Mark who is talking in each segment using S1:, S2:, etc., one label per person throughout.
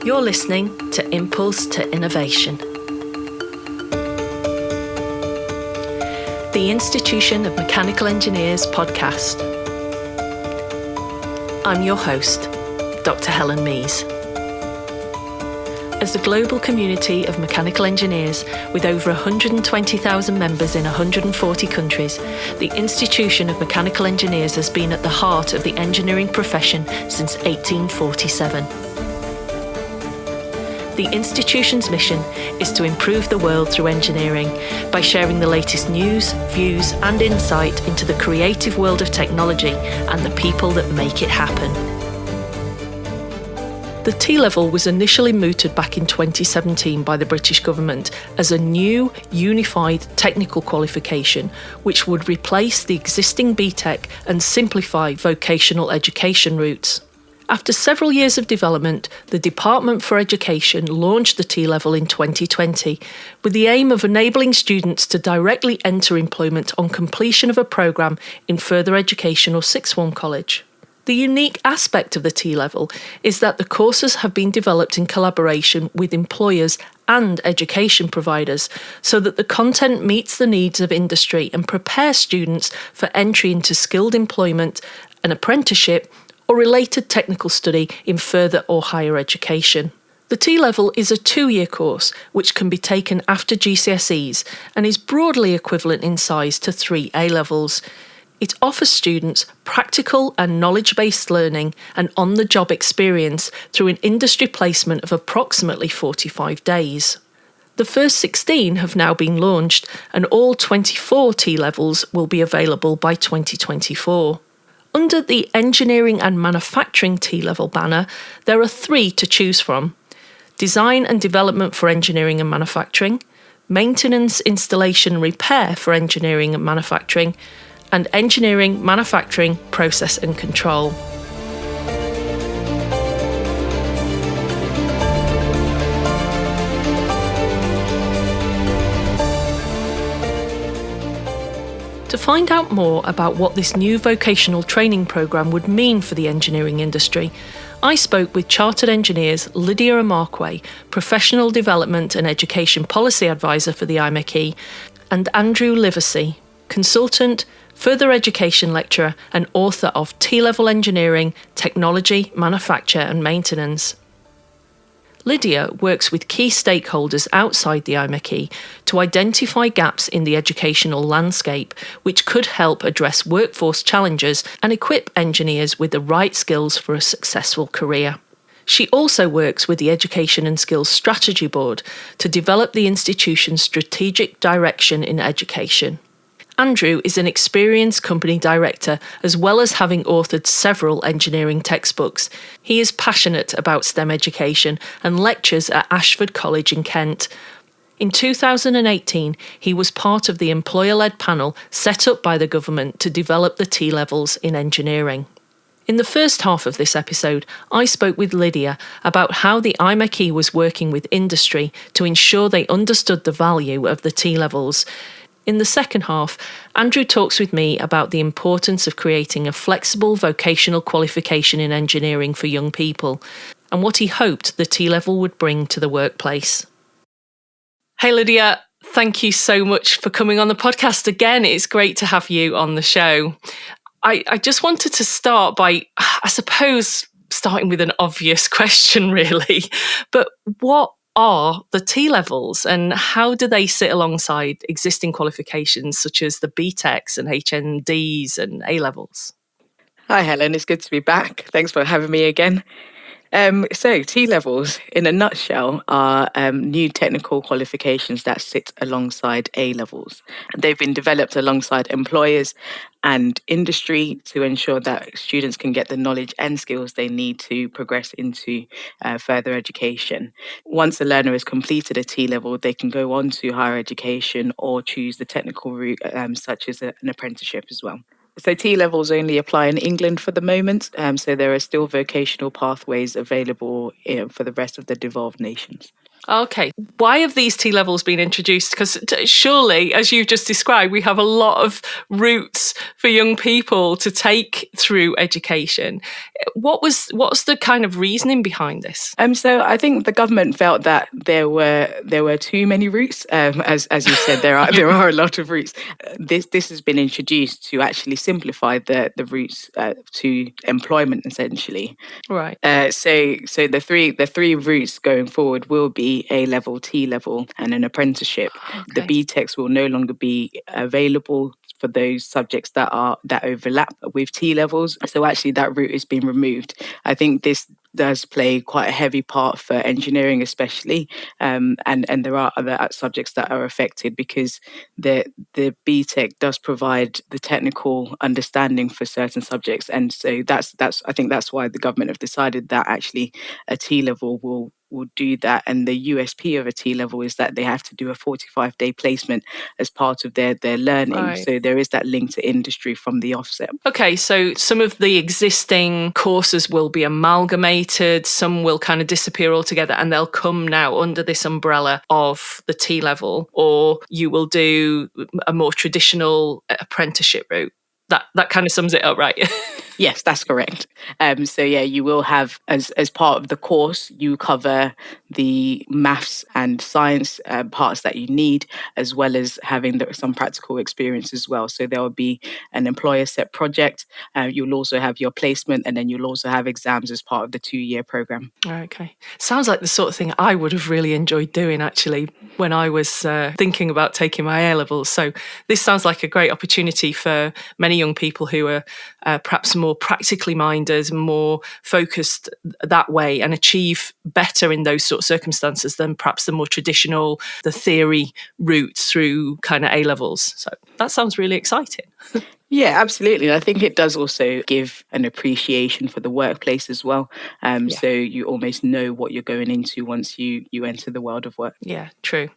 S1: You're listening to Impulse to Innovation. The Institution of Mechanical Engineers podcast. I'm your host, Dr. Helen Mees. As a global community of mechanical engineers with over 120,000 members in 140 countries, the Institution of Mechanical Engineers has been at the heart of the engineering profession since 1847. The institution's mission is to improve the world through engineering by sharing the latest news, views and insight into the creative world of technology and the people that make it happen. The T-level was initially mooted back in 2017 by the British government as a new, unified technical qualification which would replace the existing BTEC and simplified vocational education routes. After several years of development, the Department for Education launched the T-level in 2020 with the aim of enabling students to directly enter employment on completion of a programme in further education or sixth form college. The unique aspect of the T-level is that the courses have been developed in collaboration with employers and education providers so that the content meets the needs of industry and prepares students for entry into skilled employment, an apprenticeship, or related technical study in further or higher education. The T-level is a 2-year course which can be taken after GCSEs and is broadly equivalent in size to 3 A-levels. It offers students practical and knowledge-based learning and on-the-job experience through an industry placement of approximately 45 days. The first 16 have now been launched and all 24 T-levels will be available by 2024. Under the Engineering and Manufacturing T-level banner, there are 3 to choose from: Design and Development for Engineering and Manufacturing, Maintenance, Installation, Repair for Engineering and Manufacturing, and Engineering, Manufacturing, Process and Control. To find out more about what this new vocational training programme would mean for the engineering industry, I spoke with Chartered Engineers Lydia Amarque, Professional Development and Education Policy Advisor for the IMechE, and Andrew Livesey, Consultant, Further Education Lecturer and author of T-level Engineering, Technology, Manufacture and Maintenance. Lydia works with key stakeholders outside the IMechE to identify gaps in the educational landscape which could help address workforce challenges and equip engineers with the right skills for a successful career. She also works with the Education and Skills Strategy Board to develop the institution's strategic direction in education. Andrew is an experienced company director as well as having authored several engineering textbooks. He is passionate about STEM education and lectures at Ashford College in Kent. In 2018, he was part of the employer-led panel set up by the government to develop the T-levels in engineering. In the first half of this episode, I spoke with Lydia about how the IMechE was working with industry to ensure they understood the value of the T-levels. In the second half, Andrew talks with me about the importance of creating a flexible vocational qualification in engineering for young people and what he hoped the T-level would bring to the workplace. Hey Lydia, thank you so much for coming on the podcast again. It's great to have you on the show. I just wanted to start by, I suppose, starting with an obvious question really, but what are the T-levels and how do they sit alongside existing qualifications such as the BTECs and HNDs and A-levels?
S2: Hi Helen, it's good to be back. Thanks for having me again. So T-levels, in a nutshell, are new technical qualifications that sit alongside A-levels. They've been developed alongside employers and industry to ensure that students can get the knowledge and skills they need to progress into further education. Once a learner has completed a T-level, they can go on to higher education or choose the technical route, such as an apprenticeship as well. So T-levels only apply in England for the moment, so there are still vocational pathways available for the rest of the devolved nations.
S1: Okay. Why have these T levels been introduced? Because surely, as you've just described, we have a lot of routes for young people to take through education. What's the kind of reasoning behind this?
S2: So I think the government felt that there were too many routes. As you said, there are a lot of routes. This has been introduced to actually simplify the routes to employment, essentially.
S1: Right.
S2: So the three routes going forward will be A level, T level, and an apprenticeship. The
S1: Okay.
S2: BTECs will no longer be available for those subjects that overlap with T levels. So actually, that route is being removed. I think this does play quite a heavy part for engineering, especially, and there are other subjects that are affected because the BTEC does provide the technical understanding for certain subjects, and so that's I think that's why the government have decided that actually a T level will do that. And the USP of a T level is that they have to do a 45-day placement as part of their learning.
S1: Right.
S2: So there is that link to industry from the offset.
S1: Okay, so some of the existing courses will be amalgamated, some will kind of disappear altogether, and they'll come now under this umbrella of the T level, or you will do a more traditional apprenticeship route. That kind of sums it up, right?
S2: Yes, that's correct. So yeah, you will have as part of the course, you cover the maths and science parts that you need, as well as having some practical experience as well. So there will be an employer set project. You'll also have your placement, and then you'll also have exams as part of the 2-year program.
S1: Okay. Sounds like the sort of thing I would have really enjoyed doing actually when I was thinking about taking my A levels. So this sounds like a great opportunity for many young people who are perhaps more practically minded, more focused that way, and achieve better in those sort of circumstances than perhaps the more traditional, the theory route through kind of A levels. So that sounds really exciting.
S2: Yeah, absolutely. And I think it does also give an appreciation for the workplace as well.
S1: Yeah.
S2: So you almost know what you're going into once you enter the world of work.
S1: Yeah, true.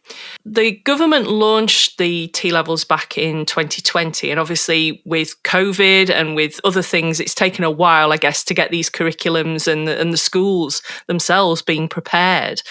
S1: The government launched the T levels back in 2020. And obviously, with COVID and with other things, it's taken a while, I guess, to get these curriculums and the schools themselves being prepared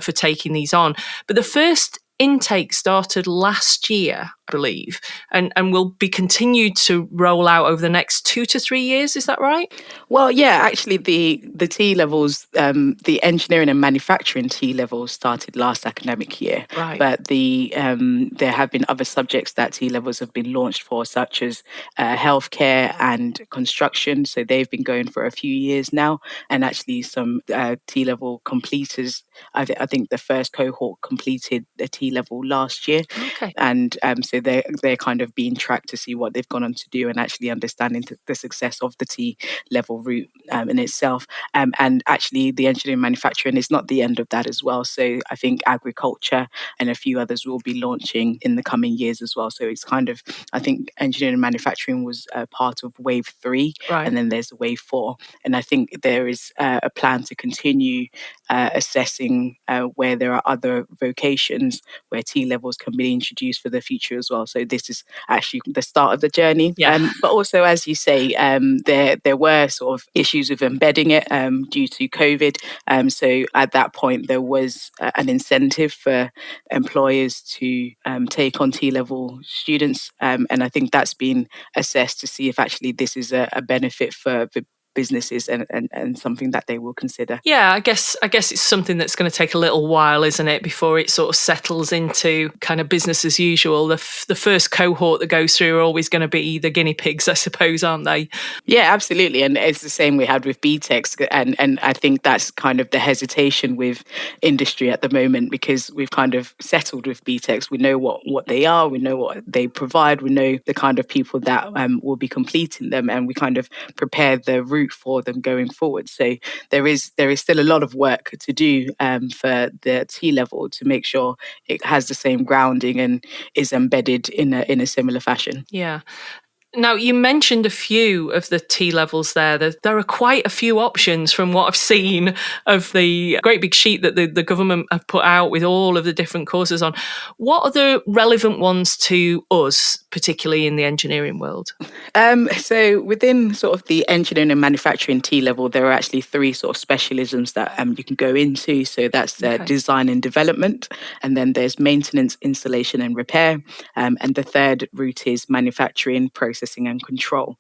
S1: for taking these on. But the first intake started last year, I believe, and will be continued to roll out over the next 2 to 3 years. Is that right?
S2: Well, yeah, actually, the T levels, the engineering and manufacturing T levels started last academic year,
S1: Right.
S2: but there have been other subjects that T levels have been launched for, such as healthcare and construction. So they've been going for a few years now, and actually some T level completers. I think the first cohort completed the T level last year,
S1: Okay.
S2: and so they're kind of being tracked to see what they've gone on to do and actually understanding the success of the T level route in itself. And actually, the engineering manufacturing is not the end of that as well. So I think agriculture and a few others will be launching in the coming years as well. So it's kind of, I think engineering and manufacturing was part of wave 3,
S1: Right.
S2: and then there's wave 4. And I think there is a plan to continue assessing where there are other vocations where T levels can be introduced for the future as well. So this is actually the start of the journey.
S1: Yeah.
S2: But also, as you say, there were sort of issues with embedding it due to COVID. So at that point, there was an incentive for employers to take on T level students, and I think that's been assessed to see if actually this is a benefit for the businesses and something that they will consider.
S1: Yeah, I guess it's something that's going to take a little while, isn't it, before it sort of settles into kind of business as usual. The first cohort that goes through are always going to be the guinea pigs, I suppose, aren't they?
S2: Yeah, absolutely. And it's the same we had with BTECs. And I think that's kind of the hesitation with industry at the moment, because we've kind of settled with BTECs. We know what they are, we know what they provide, we know the kind of people that will be completing them, and we kind of prepare the route for them going forward. So there is still a lot of work to do for the T level to make sure it has the same grounding and is embedded in a similar fashion.
S1: Yeah. Now, you mentioned a few of the T levels there. There are quite a few options from what I've seen of the great big sheet that the government have put out with all of the different courses on. What are the relevant ones to us, particularly in the engineering world?
S2: So within sort of the engineering and manufacturing T level, there are actually three sort of specialisms that you can go into. So that's
S1: Okay.
S2: design and development, and then there's maintenance, installation and repair, and the third route is manufacturing, processing and control.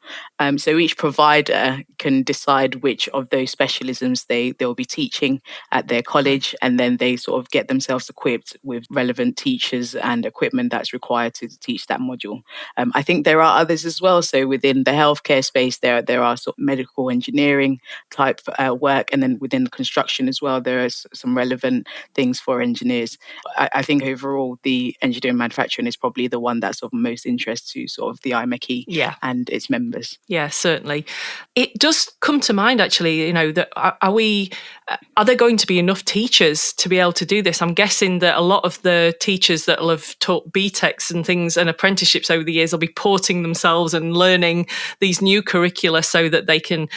S2: So each provider can decide which of those specialisms they'll be teaching at their college, and then they sort of get themselves equipped with relevant teachers and equipment that's required to teach that module. I think there are others as well. So within the healthcare space, there are sort of medical engineering type work, and then within construction as well, there are some relevant things for engineers. I think overall, the engineering manufacturing is probably the one that's of most interest to sort of the IMechE
S1: Yeah.
S2: and its members.
S1: Yeah, certainly. It does come to mind, actually, that are there going to be enough teachers to be able to do this? I'm guessing that a lot of the teachers that will have taught BTECs and things and apprenticeships over the years will be porting themselves and learning these new curricula so that they can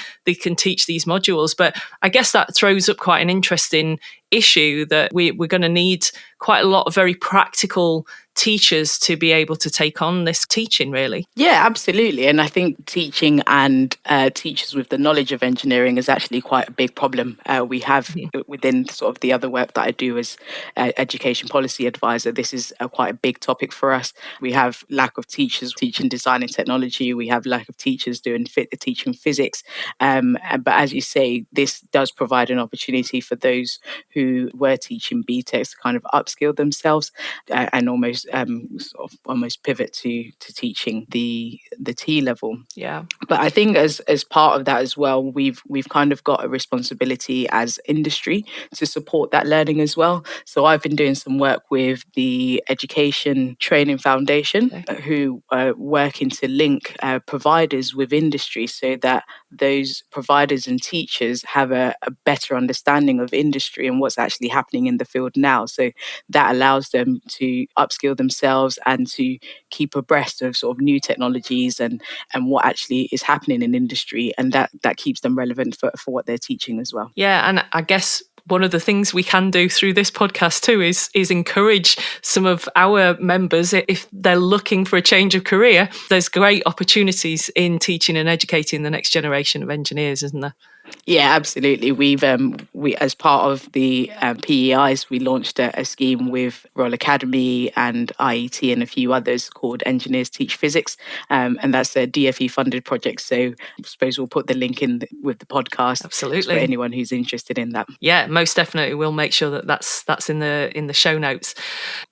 S1: teach these modules. But I guess that throws up quite an interesting issue that we're going to need quite a lot of very practical teachers to be able to take on this teaching, really.
S2: Yeah, absolutely. And I think teaching and teachers with the knowledge of engineering is actually quite a big problem we have within sort of the other work that I do as education policy advisor. This is quite a big topic for us. We have lack of teachers teaching design and technology. We have lack of teachers teaching physics. But as you say, this does provide an opportunity for those who were teaching BTECs to kind of upskill themselves and almost almost pivot to teaching the T level.
S1: Yeah.
S2: But I think as part of that as well, we've kind of got a responsibility as industry to support that learning as well. So I've been doing some work with the Education Training Foundation, who are working to link providers with industry so that those providers and teachers have a better understanding of industry and what's actually happening in the field now. So that allows them to upskill themselves and to keep abreast of sort of new technologies and what actually is happening in industry, and that keeps them relevant for what they're teaching as well.
S1: Yeah, and I guess one of the things we can do through this podcast too is encourage some of our members, if they're looking for a change of career, there's great opportunities in teaching and educating the next generation of engineers, isn't there?
S2: Yeah, absolutely. We as part of the PEIs, we launched a scheme with Royal Academy and IET and a few others called Engineers Teach Physics, and that's a DFE funded project. So I suppose we'll put the link in with the podcast.
S1: Absolutely.
S2: For anyone who's interested in that.
S1: Yeah, most definitely. We'll make sure that that's in the show notes.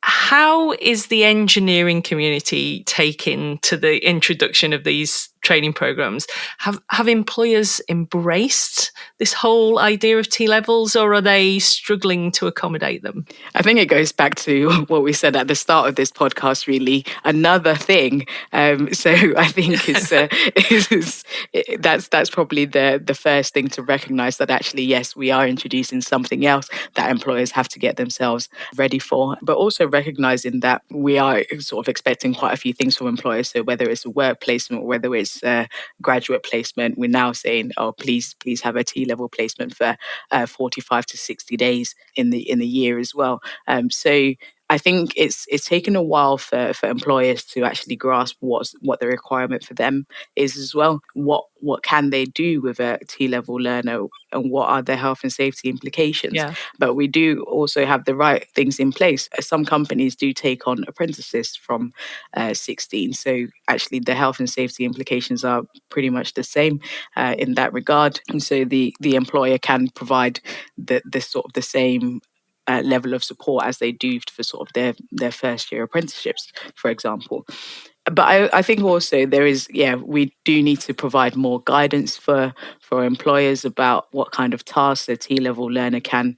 S1: How is the engineering community taking to the introduction of these training programs? Have employers embraced this whole idea of T levels, or are they struggling to accommodate them?
S2: I think it goes back to what we said at the start of this podcast, really, another thing. So I think that's probably the first thing to recognize, that actually, yes, we are introducing something else that employers have to get themselves ready for, but also recognizing that we are sort of expecting quite a few things from employers. So whether it's a work placement or whether it's graduate placement, we're now saying, oh, please have a T-level placement for 45 to 60 days in the year as well. So I think it's taken a while for employers to actually grasp what the requirement for them is as well. What can they do with a T-level learner, and what are their health and safety implications?
S1: Yeah.
S2: But we do also have the right things in place. Some companies do take on apprentices from 16. So actually the health and safety implications are pretty much the same in that regard. And so the employer can provide the sort of the same level of support as they do for sort of their first year apprenticeships, for example. But I think also we do need to provide more guidance for employers about what kind of tasks a T-level learner can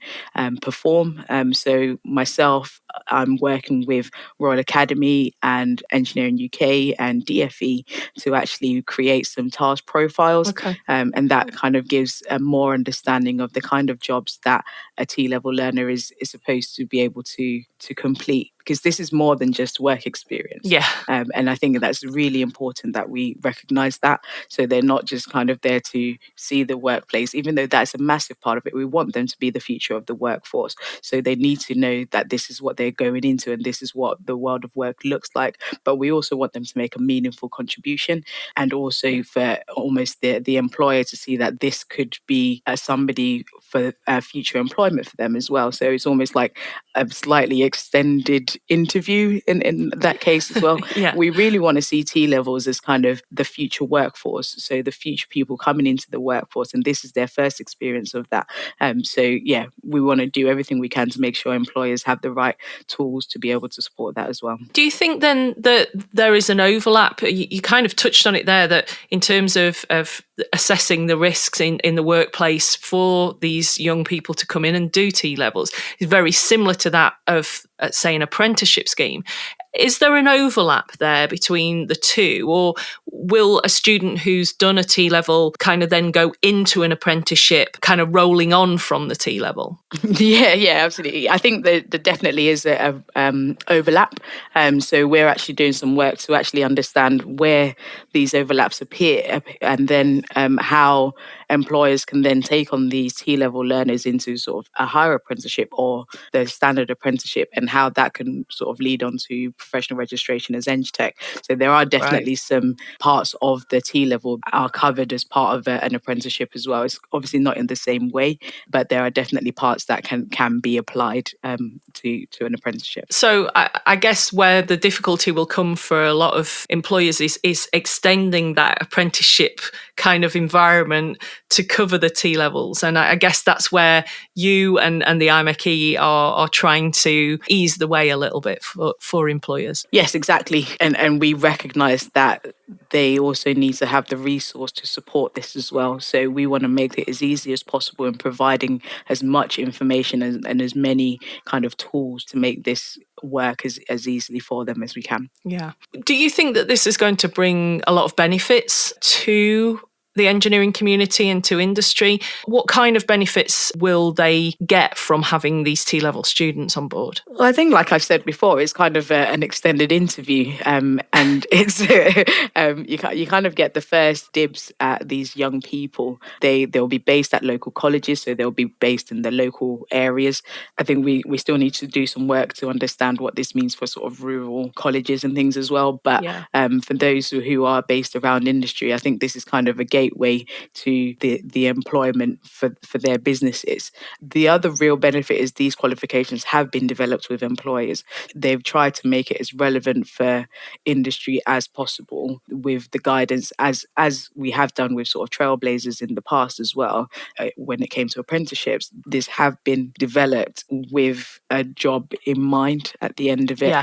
S2: perform. So myself, I'm working with Royal Academy and Engineering UK and DFE to actually create some task profiles.
S1: Okay.
S2: And that kind of gives a more understanding of the kind of jobs that a T-level learner is supposed to be able to complete, because this is more than just work experience.
S1: Yeah.
S2: And I think that's really important that we recognize that. So they're not just kind of there to see the workplace, even though that's a massive part of it. We want them to be the future of the workforce. So they need to know that this is what they're going into and this is what the world of work looks like. But we also want them to make a meaningful contribution, and also for almost the employer to see that this could be somebody for future employment for them as well. So it's almost like a slightly extended interview in that case as well.
S1: Yeah.
S2: We really want to see T-levels as kind of the future workforce. So the future people coming into the workforce, and this is their first experience of that. So yeah, we want to do everything we can to make sure employers have the right tools to be able to support that as well.
S1: Do you think then that there is an overlap? You kind of touched on it there, that in terms of assessing the risks in the workplace for these young people to come in and do T-levels is very similar to that of, say, an apprenticeship scheme. Is there an overlap there between the two, or will a student who's done a T-level kind of then go into an apprenticeship kind of rolling on from the T-level?
S2: Yeah, absolutely. I think that there definitely is a overlap. So we're actually doing some work to actually understand where these overlaps appear, and then how employers can then take on these T-level learners into sort of a higher apprenticeship or the standard apprenticeship, and how that can sort of lead on to professional registration as IMechE. So there are definitely some parts of the T-level are covered as part of an apprenticeship as well. It's obviously not in the same way, but there are definitely parts that can be applied to an apprenticeship.
S1: So I guess where the difficulty will come for a lot of employers is extending that apprenticeship kind of environment to cover the T-levels. And I guess that's where you and the IMechE are trying to ease the way a little bit for employers.
S2: Yes, exactly. And we recognise that they also need to have the resource to support this as well. So we want to make it as easy as possible in providing as much information and as many kind of tools to make this work as easily for them as we can.
S1: Yeah. Do you think that this is going to bring a lot of benefits to the engineering community and to industry? What kind of benefits will they get from having these T-level students on board?
S2: Well, I think, like I've said before, it's kind of an extended interview, and it's you kind of get the first dibs at these young people. They'll be based at local colleges, so they'll be based in the local areas. I think we still need to do some work to understand what this means for sort of rural colleges and things as well. But for those who are based around industry, I think this is kind of a gateway to the employment for their businesses. The other real benefit is these qualifications have been developed with employers. They've tried to make it as relevant for industry as possible with the guidance, as we have done with sort of trailblazers in the past as well. When it came to apprenticeships, this have been developed with a job in mind at the end of it.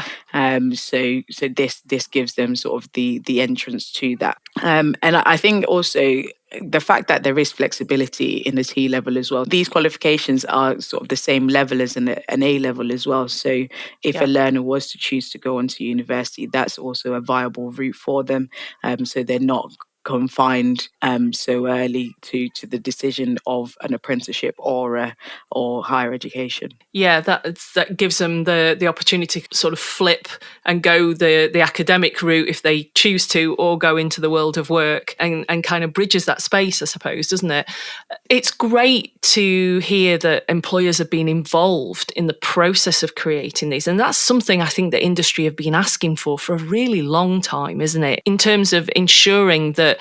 S2: So this gives them sort of the entrance to that. And I think also the fact that there is flexibility in the T-level as well. These qualifications are sort of the same level as an A-level as well. So if a learner was to choose to go on to university, that's also a viable route for them. So they're not confined so early to the decision of an apprenticeship or higher education.
S1: Yeah, that gives them the opportunity to sort of flip and go the academic route if they choose to, or go into the world of work, and kind of bridges that space, I suppose, doesn't it? It's great to hear that employers have been involved in the process of creating these, and that's something I think the industry have been asking for a really long time, isn't it? In terms of ensuring that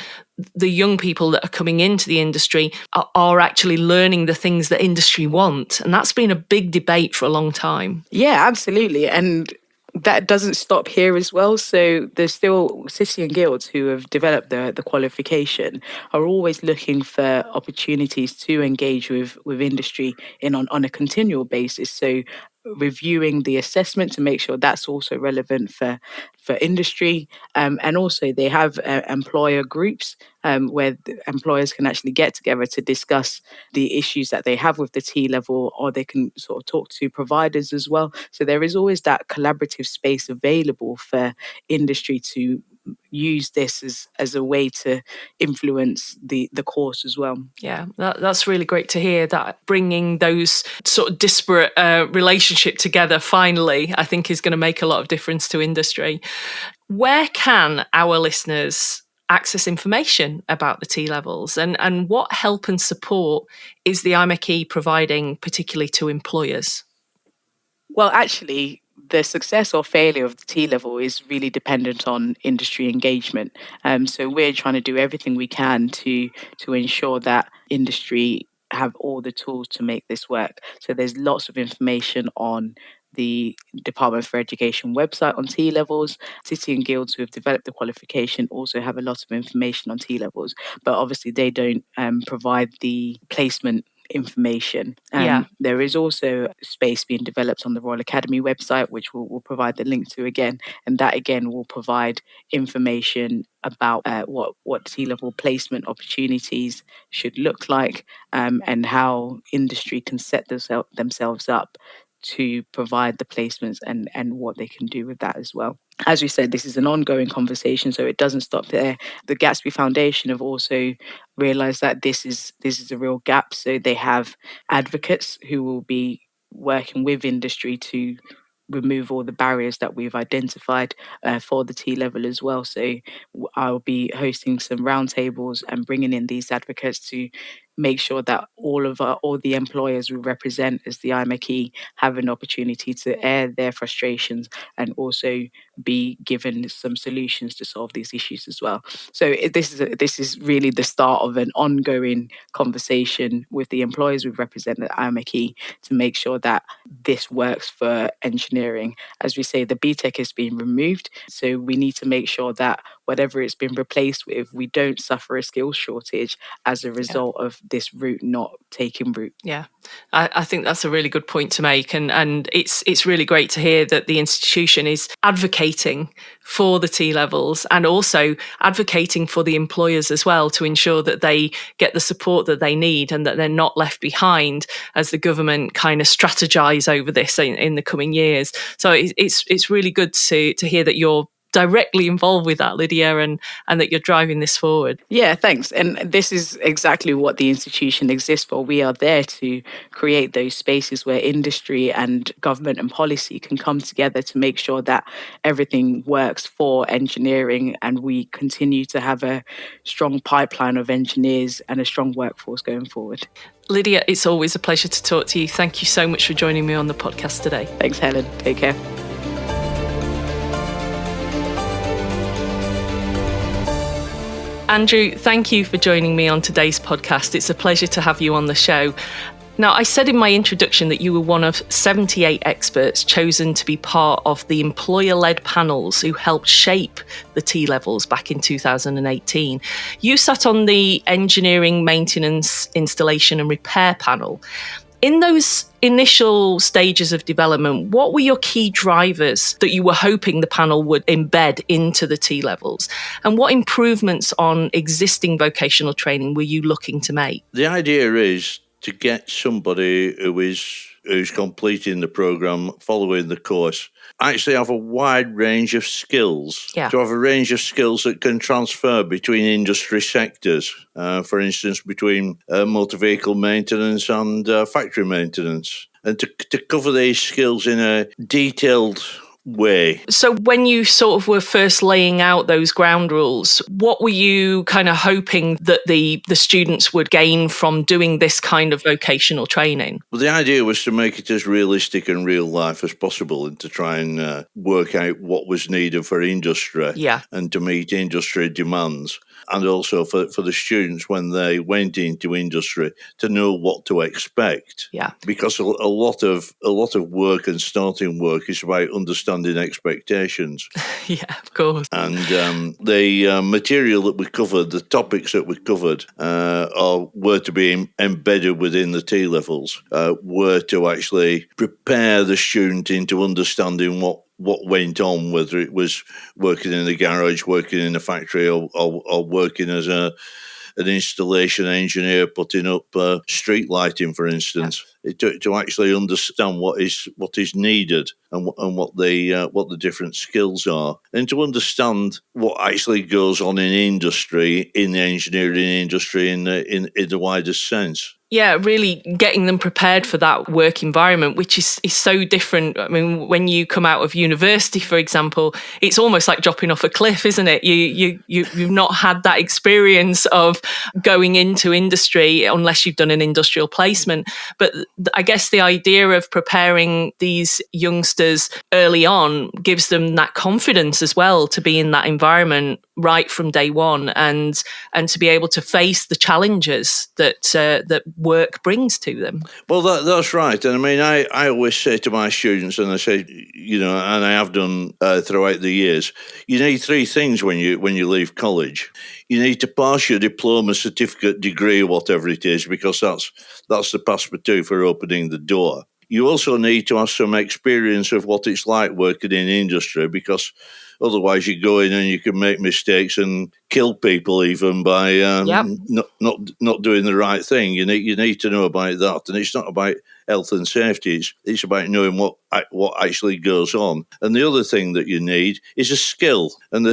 S1: the young people that are coming into the industry are actually learning the things that industry want. And that's been a big debate for a long time.
S2: Yeah, absolutely. And that doesn't stop here as well. So there's still City and Guilds who have developed the qualification are always looking for opportunities to engage with industry on a continual basis. So reviewing the assessment to make sure that's also relevant for industry. And also they have employer groups where employers can actually get together to discuss the issues that they have with the T level, or they can sort of talk to providers as well. So there is always that collaborative space available for industry to use this as a way to influence the course as well.
S1: Yeah, that's really great to hear, that bringing those sort of disparate relationship together finally, I think, is going to make a lot of difference to industry. Where can our listeners access information about the T levels, and what help and support is the IMechE providing, particularly to employers?
S2: Well, actually, the success or failure of the T level is really dependent on industry engagement. So we're trying to do everything we can to ensure that industry have all the tools to make this work. So there's lots of information on the Department for Education website on T levels. City and guilds who have developed the qualification also have a lot of information on T levels, but obviously they don't provide the placement information.
S1: Yeah.
S2: There is also space being developed on the Royal Academy website, which we'll provide the link to again, and that again will provide information about what T-level placement opportunities should look like, and how industry can set themselves up to provide the placements and what they can do with that as well. As we said, this is an ongoing conversation, so it doesn't stop there. The Gatsby Foundation have also realised that this is a real gap, so they have advocates who will be working with industry to remove all the barriers that we've identified for the T level as well. So I'll be hosting some roundtables and bringing in these advocates to make sure that all the employers we represent as the IMechE have an opportunity to air their frustrations and also be given some solutions to solve these issues as well. So this is really the start of an ongoing conversation with the employers we represent at IMechE to make sure that this works for engineering. As we say, the BTEC has been removed, so we need to make sure that whatever it's been replaced with, we don't suffer a skills shortage as a result of this route not taking root.
S1: Yeah, I think that's a really good point to make, and it's really great to hear that the institution is advocating for the T levels and also advocating for the employers as well, to ensure that they get the support that they need and that they're not left behind as the government kind of strategize over this in the coming years. So it's really good to hear that you're directly involved with that, Lydia, and that you're driving this forward.
S2: Yeah, thanks. And this is exactly what the institution exists for. We are there to create those spaces where industry and government and policy can come together to make sure that everything works for engineering, and we continue to have a strong pipeline of engineers and a strong workforce going forward.
S1: Lydia, it's always a pleasure to talk to you. Thank you so much for joining me on the podcast today.
S2: Thanks, Helen. Take care.
S1: Andrew, thank you for joining me on today's podcast. It's a pleasure to have you on the show. Now, I said in my introduction that you were one of 78 experts chosen to be part of the employer-led panels who helped shape the T levels back in 2018. You sat on the engineering, maintenance, installation and repair panel. In those initial stages of development, what were your key drivers that you were hoping the panel would embed into the T levels? And what improvements on existing vocational training were you looking to make?
S3: The idea is to get somebody who's completing the programme, following the course, actually have a wide range of skills.
S1: Yeah.
S3: To have a range of skills that can transfer between industry sectors. For instance, between motor vehicle maintenance and factory maintenance. And to cover these skills in a detailed way.
S1: So when you sort of were first laying out those ground rules, what were you kind of hoping that the students would gain from doing this kind of vocational training?
S3: Well, the idea was to make it as realistic and real life as possible, and to try and work out what was needed for industry,
S1: Yeah.
S3: and to meet industry demands. and also for the students when they went into industry to know what to expect.
S1: Yeah.
S3: Because a lot of work and starting work is about understanding expectations.
S1: Yeah, of course.
S3: And the material that we covered, the topics that we covered, were to be embedded within the T-levels, were to actually prepare the student into understanding what went on, whether it was working in a garage, working in a factory, or working as an installation engineer putting up street lighting, for instance. To actually understand what is needed and what the different skills are, and to understand what actually goes on in industry, in the engineering industry, in the widest sense.
S1: Yeah, really getting them prepared for that work environment, which is so different. I mean, when you come out of university, for example, it's almost like dropping off a cliff, isn't it? You've not had that experience of going into industry unless you've done an industrial placement. But I guess the idea of preparing these youngsters early on gives them that confidence as well to be in that environment right from day one, and to be able to face the challenges that work brings to them.
S3: Well, that's right. And I mean, I always say to my students, and I say, and I have done throughout the years, you need three things when you leave college. You need to pass your diploma, certificate, degree, whatever it is, because that's the passepartout for opening the door. You also need to have some experience of what it's like working in industry, because otherwise you go in and you can make mistakes and kill people even by not doing the right thing. You need to know about that, and it's not about health and safety. It's about knowing what actually goes on. And the other thing that you need is a skill, and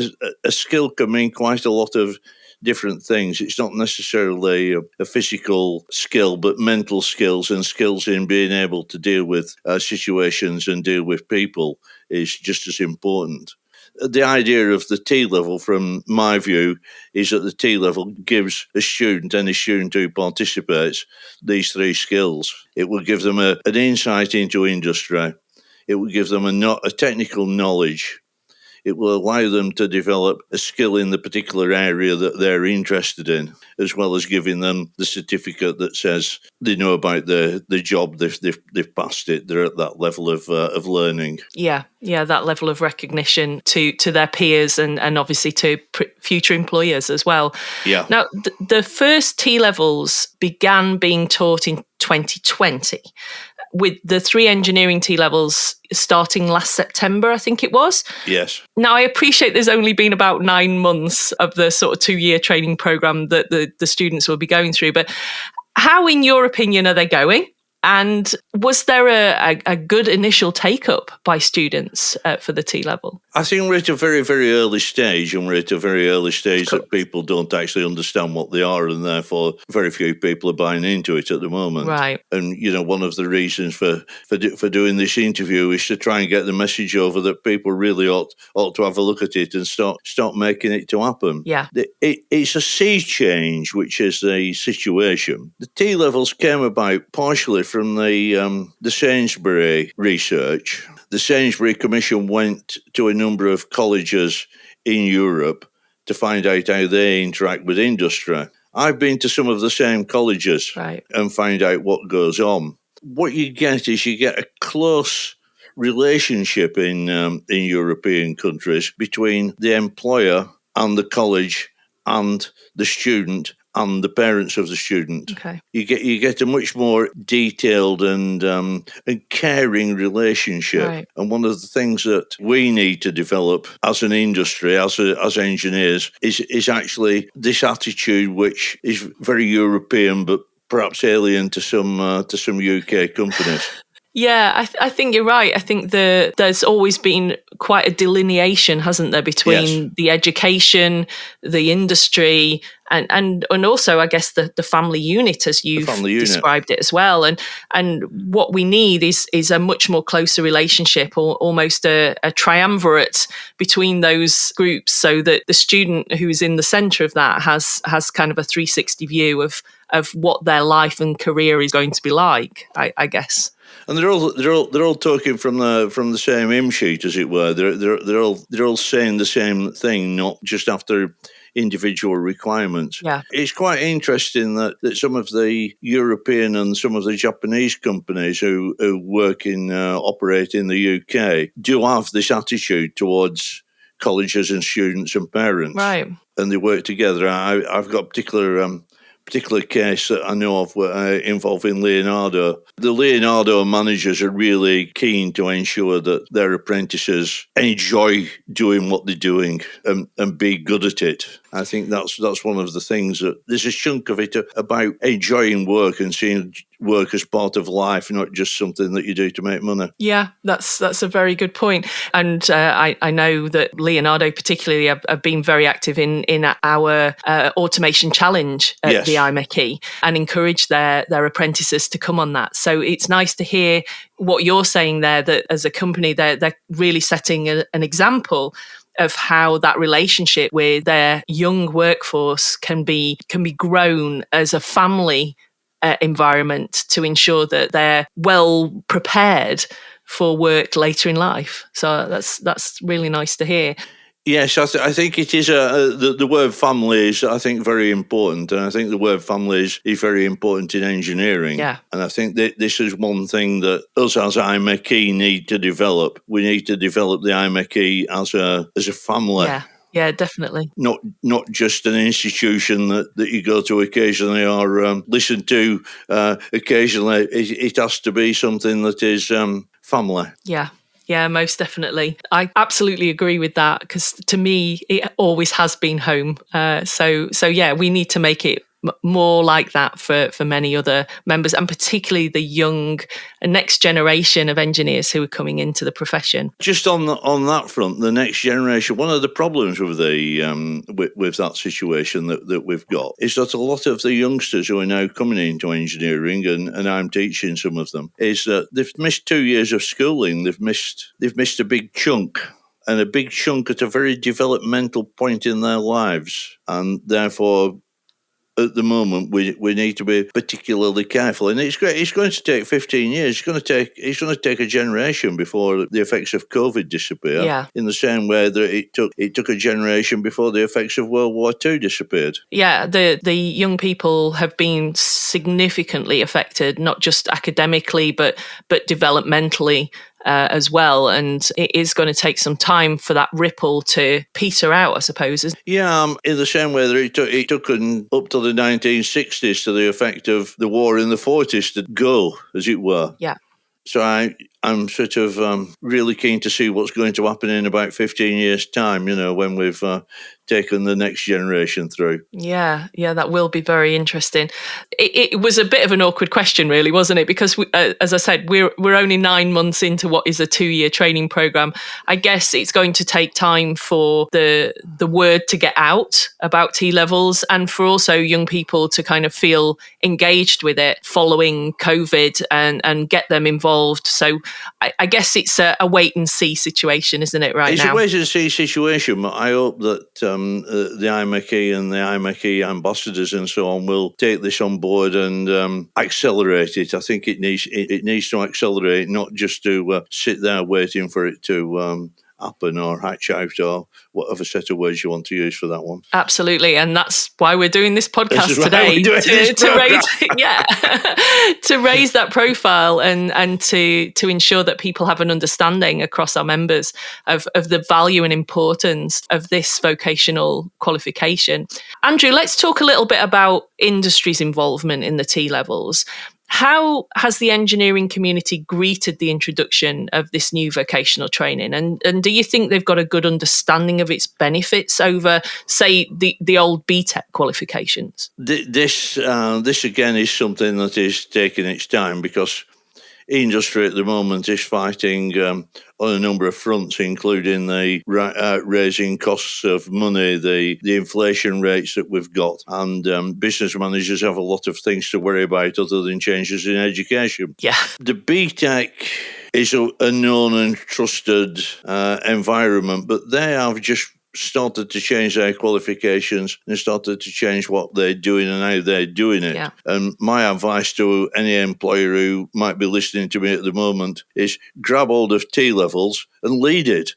S3: a skill can mean quite a lot of different things. It's not necessarily a physical skill, but mental skills and skills in being able to deal with situations and deal with people is just as important. The idea of the T-level, from my view, is that the T-level gives any student who participates, these three skills. It will give them an insight into industry. It will give them a technical knowledge. It will allow them to develop a skill in the particular area that they're interested in, as well as giving them the certificate that says they know about the job, they've passed it, they're at that level of learning.
S1: Yeah, that level of recognition to their peers and obviously to future employers as well.
S3: Yeah.
S1: Now, the first T-levels began being taught in 2020. With the 3 engineering T-levels starting last September, I think it was.
S3: Yes.
S1: Now, I appreciate there's only been about 9 months of the sort of 2-year training programme that the students will be going through. But how, in your opinion, are they going? And was there a good initial take-up by students for the T-level?
S3: I think we're at a very, very early stage, and we're at a very early stage that people don't actually understand what they are, and therefore very few people are buying into it at the moment.
S1: Right.
S3: And, one of the reasons for doing this interview is to try and get the message over that people really ought to have a look at it and start making it to happen.
S1: Yeah.
S3: It's a sea change, which is the situation. The T-levels came about partially from the Sainsbury research. The Sainsbury Commission went to a number of colleges in Europe to find out how they interact with industry. I've been to some of the same colleges and find out what goes on. What you get is a close relationship in European countries between the employer and the college and the student and the parents of the student.
S1: Okay.
S3: You get a much more detailed and caring relationship. Right. And one of the things that we need to develop as an industry, as engineers, is actually this attitude, which is very European, but perhaps alien to some UK companies.
S1: Yeah, I think you're right. I think there's always been quite a delineation, hasn't there, between the education, the industry, and also, I guess, the family unit, as you've described it as well. And what we need is a much more closer relationship, or almost a triumvirate between those groups, so that the student who's in the centre of that has kind of a 360 view of what their life and career is going to be like, I guess.
S3: And they're all talking from the same hymn sheet, as it were. They're all saying the same thing, not just after individual requirements.
S1: Yeah.
S3: It's quite interesting that some of the European and some of the Japanese companies who operate in the UK do have this attitude towards colleges and students and parents.
S1: Right.
S3: And they work together. I've got a particular case that I know of involving Leonardo. The Leonardo managers are really keen to ensure that their apprentices enjoy doing what they're doing and be good at it. I think that's one of the things that there's a chunk of it about enjoying work and seeing work as part of life, not just something that you do to make money.
S1: Yeah, that's a very good point. And I know that Leonardo particularly have been very active in our automation challenge at the IMechE and encourage their apprentices to come on that. So it's nice to hear what you're saying there, that as a company, they're really setting an example of how that relationship with their young workforce can be grown as a family environment to ensure that they're well prepared for work later in life. So that's really nice to hear.
S3: Yes, I think it is. The word family is, I think, very important, and I think the word family is very important in engineering.
S1: Yeah.
S3: And I think that this is one thing that us as IMechE need to develop. We need to develop the IMechE as a family.
S1: Yeah. Yeah, definitely.
S3: Not just an institution that you go to occasionally or listen to occasionally. It has to be something that is family.
S1: Yeah. Yeah, most definitely. I absolutely agree with that, because to me, it always has been home. So yeah, we need to make it more like that for many other members, and particularly the young next generation of engineers who are coming into the profession.
S3: Just on that front, the next generation, one of the problems with with that situation that we've got is that a lot of the youngsters who are now coming into engineering, and I'm teaching some of them, is that they've missed 2 years of schooling. They've missed a big chunk. And a big chunk at a very developmental point in their lives, and therefore, at the moment, we need to be particularly careful, and it's going to take 15 years. It's going to take a generation before the effects of COVID disappear.
S1: Yeah.
S3: In the same way that it took a generation before the effects of World War II disappeared.
S1: Yeah, the young people have been significantly affected, not just academically, but developmentally as well. And it is going to take some time for that ripple to peter out, I suppose.
S3: Yeah, in the same way that it took up to the 1960s to the effect of the war in the 40s to go, as it were.
S1: Yeah.
S3: So I'm sort of really keen to see what's going to happen in about 15 years' time, when we've taken the next generation through.
S1: Yeah, that will be very interesting. It was a bit of an awkward question, really, wasn't it? Because, as I said, we're only 9 months into what is a 2-year training program. I guess it's going to take time for the word to get out about T-levels, and for also young people to kind of feel engaged with it following COVID and get them involved. So I guess it's a wait and see situation, isn't it, right now?
S3: It's a wait and see situation, but I hope that the IMechE and the IMechE ambassadors and so on will take this on board and accelerate it. I think it needs to accelerate, not just to sit there waiting for it to happen or hatch out, or whatever set of words you want to use for that one.
S1: Absolutely, and that's why we're doing this podcast today, to raise that profile and to ensure that people have an understanding across our members of the value and importance of this vocational qualification. Andrew, let's talk a little bit about industry's involvement in the T-levels. How has the engineering community greeted the introduction of this new vocational training? And do you think they've got a good understanding of its benefits over, say, the old BTEC qualifications?
S3: This again is something that is taking its time, because industry at the moment is fighting on a number of fronts, including the raising costs of money, the inflation rates that we've got, and business managers have a lot of things to worry about other than changes in education.
S1: Yeah.
S3: The BTEC is a known and trusted environment, but they have just started to change their qualifications and started to change what they're doing and how they're doing it.
S1: Yeah.
S3: And my advice to any employer who might be listening to me at the moment is grab hold of T-levels and lead it.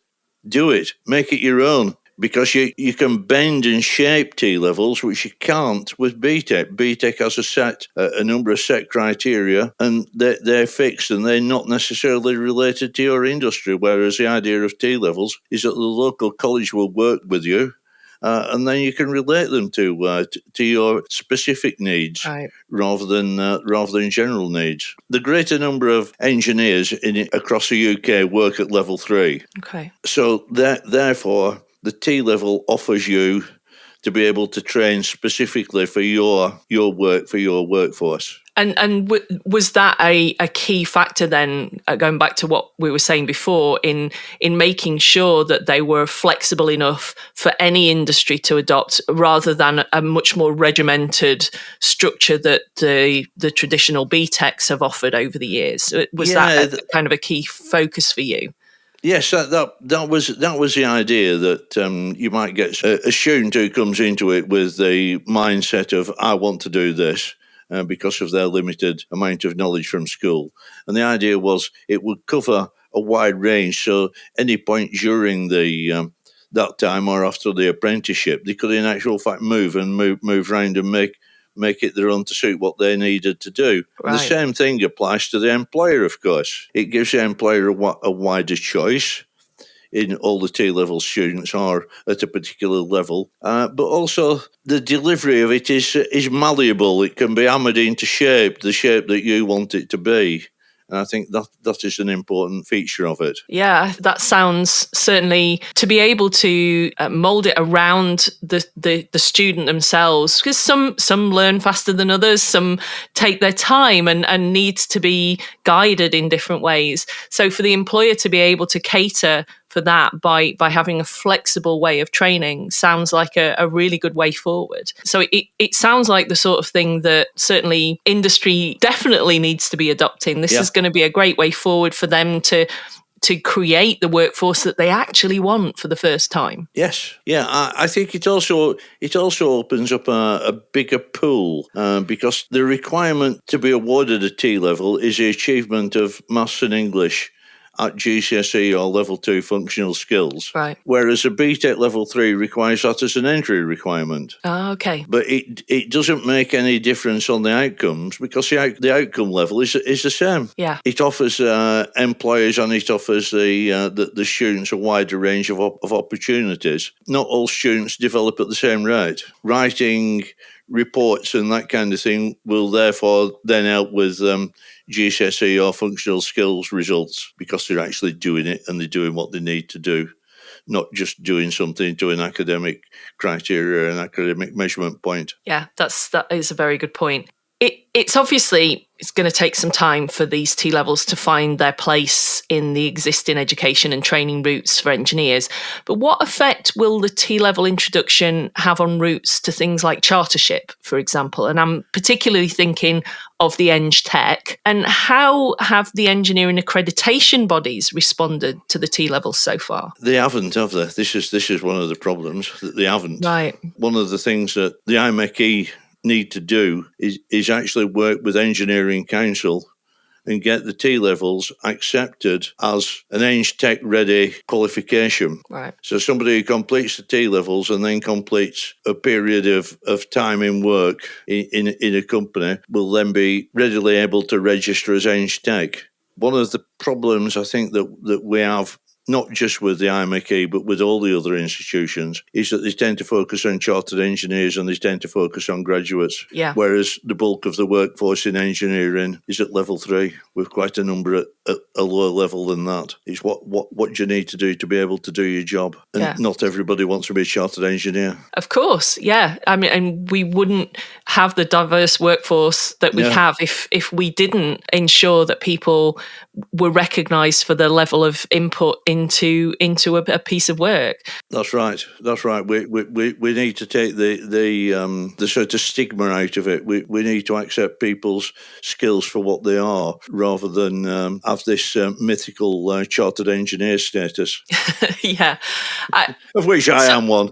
S3: Do it. Make it your own. because you can bend and shape T-levels, which you can't with BTEC. BTEC has a number of set criteria, and they're fixed, and they're not necessarily related to your industry, whereas the idea of T-levels is that the local college will work with you, and then you can relate them to your specific needs,
S1: Right.
S3: rather than general needs. The greater number of engineers across the UK work at level 3.
S1: Okay.
S3: So therefore, the T level offers you to be able to train specifically for your work, for your workforce.
S1: And was that a key factor then, going back to what we were saying before, in making sure that they were flexible enough for any industry to adopt, rather than a much more regimented structure that the traditional BTECs have offered over the years? Was that kind of a key focus for you?
S3: Yes, that was the idea, that you might get a student who comes into it with the mindset of, I want to do this, because of their limited amount of knowledge from school. And the idea was it would cover a wide range. So any point during that time or after the apprenticeship, they could in actual fact move around and make it their own to suit what they needed to do.
S1: Right.
S3: The same thing applies to the employer, of course. It gives the employer a wider choice in all the T-level students are at a particular level. But also the delivery of it is malleable. It can be hammered into the shape that you want it to be. And I think that is an important feature of it.
S1: Yeah, that sounds, certainly, to be able to mould it around the student themselves, because some learn faster than others, some take their time and need to be guided in different ways. So for the employer to be able to cater for that by having a flexible way of training sounds like a really good way forward. So it sounds like the sort of thing that certainly industry definitely needs to be adopting. This is going to be a great way forward for them to create the workforce that they actually want for the first time.
S3: Yes, yeah, I think it also opens up a bigger pool, because the requirement to be awarded a T level is the achievement of maths and English at GCSE or level 2 functional skills.
S1: Right.
S3: Whereas a BTEC level 3 requires that as an entry requirement.
S1: Oh, okay.
S3: But it doesn't make any difference on the outcomes, because the outcome level is the same.
S1: Yeah.
S3: It offers employers, and it offers the students a wider range of opportunities. Not all students develop at the same rate. Writing reports and that kind of thing will therefore then help with GCSE or functional skills results, because they're actually doing it and they're doing what they need to do, not just doing something to an academic criteria, an academic measurement point.
S1: Yeah, that is a very good point. It's obviously, it's going to take some time for these T-levels to find their place in the existing education and training routes for engineers. But what effect will the T-level introduction have on routes to things like chartership, for example? And I'm particularly thinking of the IMechE. And how have the engineering accreditation bodies responded to the T-levels so far?
S3: They haven't, have they? This is one of the problems, that they haven't.
S1: Right.
S3: One of the things that the IMechE need to do is actually work with Engineering Council and get the T-levels accepted as an IMechE ready qualification.
S1: Right.
S3: So somebody who completes the T-levels and then completes a period of time in work in a company will then be readily able to register as IMechE. One of the problems I think that we have, not just with the IMechE, but with all the other institutions, is that they tend to focus on chartered engineers and they tend to focus on graduates.
S1: Yeah.
S3: Whereas the bulk of the workforce in engineering is at level 3, with quite a number at a lower level than that. It's what you need to do to be able to do your job. And not everybody wants to be a chartered engineer.
S1: Of course, yeah. I mean, and we wouldn't have the diverse workforce that we have if we didn't ensure that people were recognised for their level of input into a piece of work.
S3: That's right. We need to take the sort of stigma out of it. We need to accept people's skills for what they are, rather than have this mythical chartered engineer status.
S1: Yeah.
S3: Of which I am one.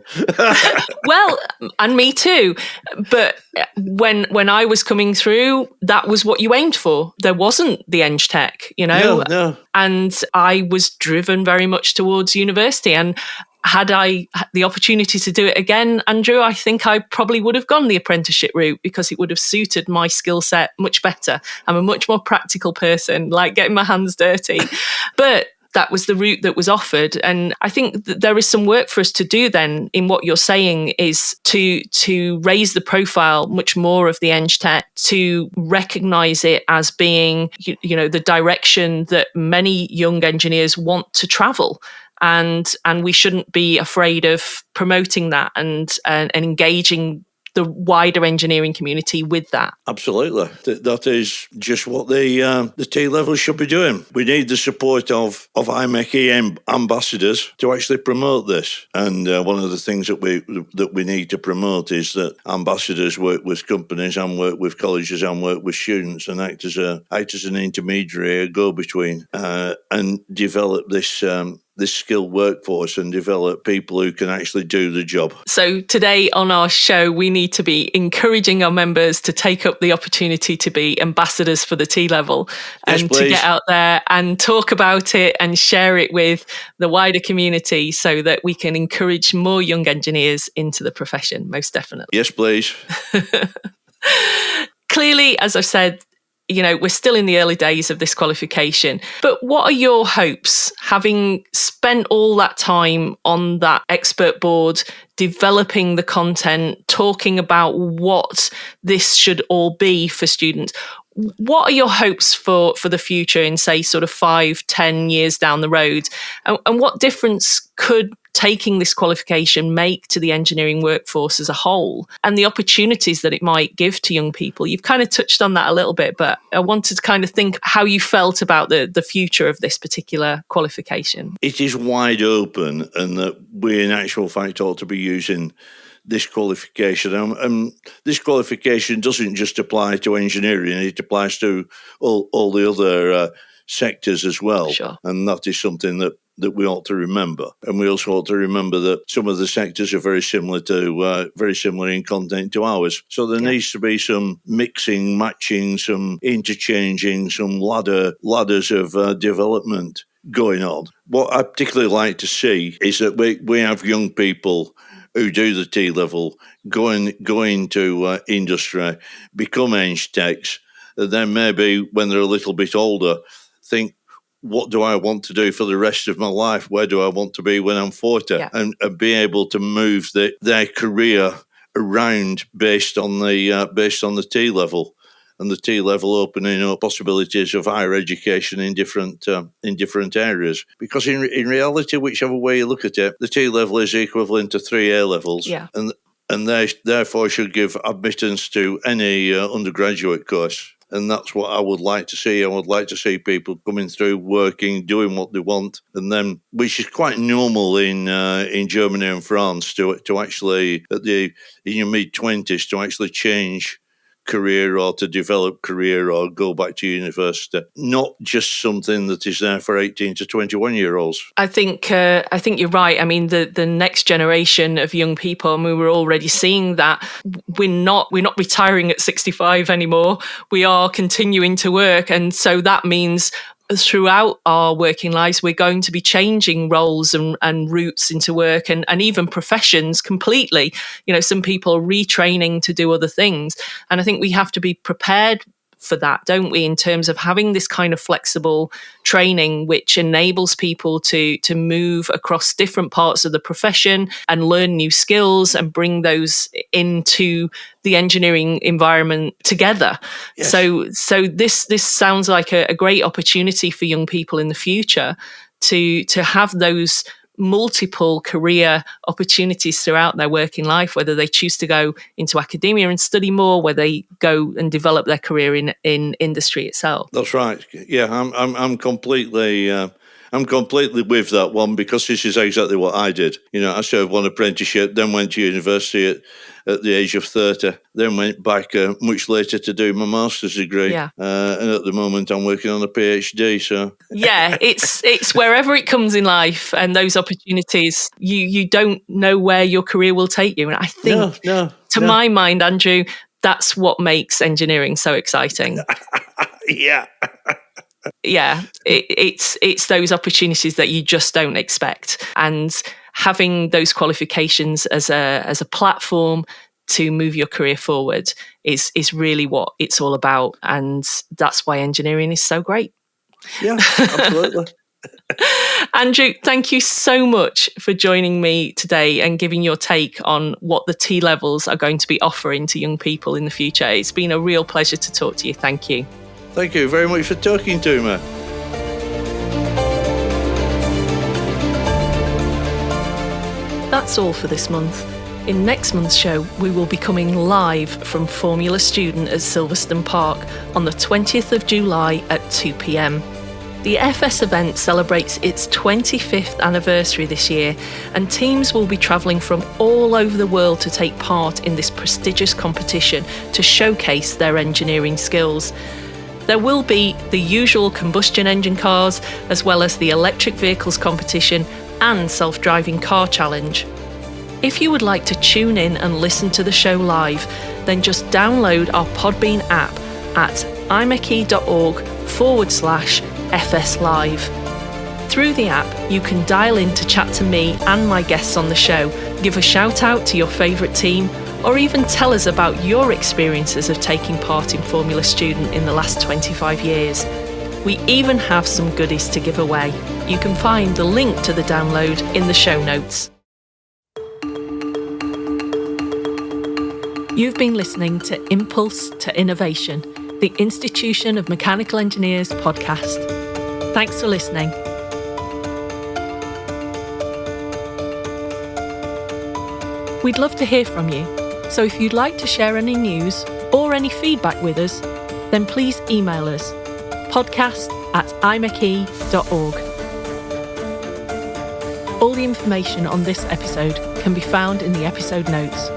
S1: Well, and me too. But when I was coming through, that was what you aimed for. There wasn't the IMechE, you know?
S3: No.
S1: And I was driven very much towards university. And had I had the opportunity to do it again, Andrew, I think I probably would have gone the apprenticeship route because it would have suited my skill set much better. I'm a much more practical person, like getting my hands dirty. But that was the route that was offered. And I think that there is some work for us to do then in what you're saying is to raise the profile much more of the EngTech, to recognise it as being, the direction that many young engineers want to travel. And we shouldn't be afraid of promoting that and engaging the wider engineering community with that.
S3: Absolutely. That is just what the T-level should be doing. We need the support of IMechE ambassadors to actually promote this. And one of the things that we need to promote is that ambassadors work with companies and work with colleges and work with students and act as an intermediary, a go-between, and develop this skilled workforce and develop people who can actually do the job.
S1: So today on our show, we need to be encouraging our members to take up the opportunity to be ambassadors for the T-level and to get out there and talk about it and share it with the wider community so that we can encourage more young engineers into the profession, most definitely.
S3: Yes, please.
S1: Clearly, as I've said, we're still in the early days of this qualification. But what are your hopes, having spent all that time on that expert board, developing the content, talking about what this should all be for students? What are your hopes for the future in, say, sort of 5-10 years down the road? And what difference could taking this qualification make to the engineering workforce as a whole and the opportunities that it might give to young people? You've kind of touched on that a little bit, but I wanted to kind of think how you felt about the future of this particular qualification.
S3: It is wide open, and that we in actual fact ought to be using this qualification. And this qualification doesn't just apply to engineering, it applies to all the other sectors as well.
S1: Sure.
S3: And that is something that we ought to remember. And we also ought to remember that some of the sectors are very similar in content to ours. So there needs to be some mixing, matching, some interchanging, some ladders of development going on. What I particularly like to see is that we have young people who do the T-level, go into industry, become EngTechs, and then maybe when they're a little bit older, think, what do I want to do for the rest of my life? Where do I want to be when I'm 40? Yeah. And be able to move their career around based on the T-level. And the T-level opening up possibilities of higher education in different areas. Because in reality, whichever way you look at it, the T-level is equivalent to 3 A-levels.
S1: Yeah.
S3: And they therefore should give admittance to any undergraduate course. And that's what I would like to see. I would like to see people coming through, working, doing what they want, and then, which is quite normal in Germany and France, to actually in your mid-20s to actually change career or to develop career or go back to university, not just something that is there for 18 to 21-year-olds.
S1: I think you're right. I mean, the next generation of young people, and we were already seeing that we're not retiring at 65 anymore. We are continuing to work, and so that means throughout our working lives, we're going to be changing roles and routes into work and even professions completely. Some people are retraining to do other things. And I think we have to be prepared for that, don't we, in terms of having this kind of flexible training which enables people to move across different parts of the profession and learn new skills and bring those into the engineering environment together. Yes. So this sounds like a great opportunity for young people in the future to have those multiple career opportunities throughout their working life, whether they choose to go into academia and study more, whether they go and develop their career in industry itself.
S3: That's right. Yeah, I'm completely with that one, because this is exactly what I did. I served one apprenticeship, then went to university at the age of 30, then went back much later to do my master's degree. Yeah. And at the moment I'm working on a PhD. So
S1: yeah, it's wherever it comes in life and those opportunities, you don't know where your career will take you. And I think to my mind, Andrew, that's what makes engineering so exciting.
S3: Yeah.
S1: Yeah, it's those opportunities that you just don't expect. And having those qualifications as a platform to move your career forward is really what it's all about. And that's why engineering is so great.
S3: Yeah, absolutely.
S1: Andrew, thank you so much for joining me today and giving your take on what the T-levels are going to be offering to young people in the future. It's been a real pleasure to talk to you. Thank you.
S3: Thank you very much for talking to me.
S1: That's all for this month. In next month's show, we will be coming live from Formula Student at Silverstone Park on the 20th of July at 2 p.m. The FS event celebrates its 25th anniversary this year, and teams will be travelling from all over the world to take part in this prestigious competition to showcase their engineering skills. There will be the usual combustion engine cars, as well as the electric vehicles competition and self-driving car challenge. If you would like to tune in and listen to the show live, then just download our Podbean app at imeche.org/FS Live. Through the app, you can dial in to chat to me and my guests on the show, give a shout out to your favourite team, or even tell us about your experiences of taking part in Formula Student in the last 25 years. We even have some goodies to give away. You can find the link to the download in the show notes. You've been listening to Impulse to Innovation, the Institution of Mechanical Engineers podcast. Thanks for listening. We'd love to hear from you, so if you'd like to share any news or any feedback with us, then please email us podcast@imeche.org. All the information on this episode can be found in the episode notes.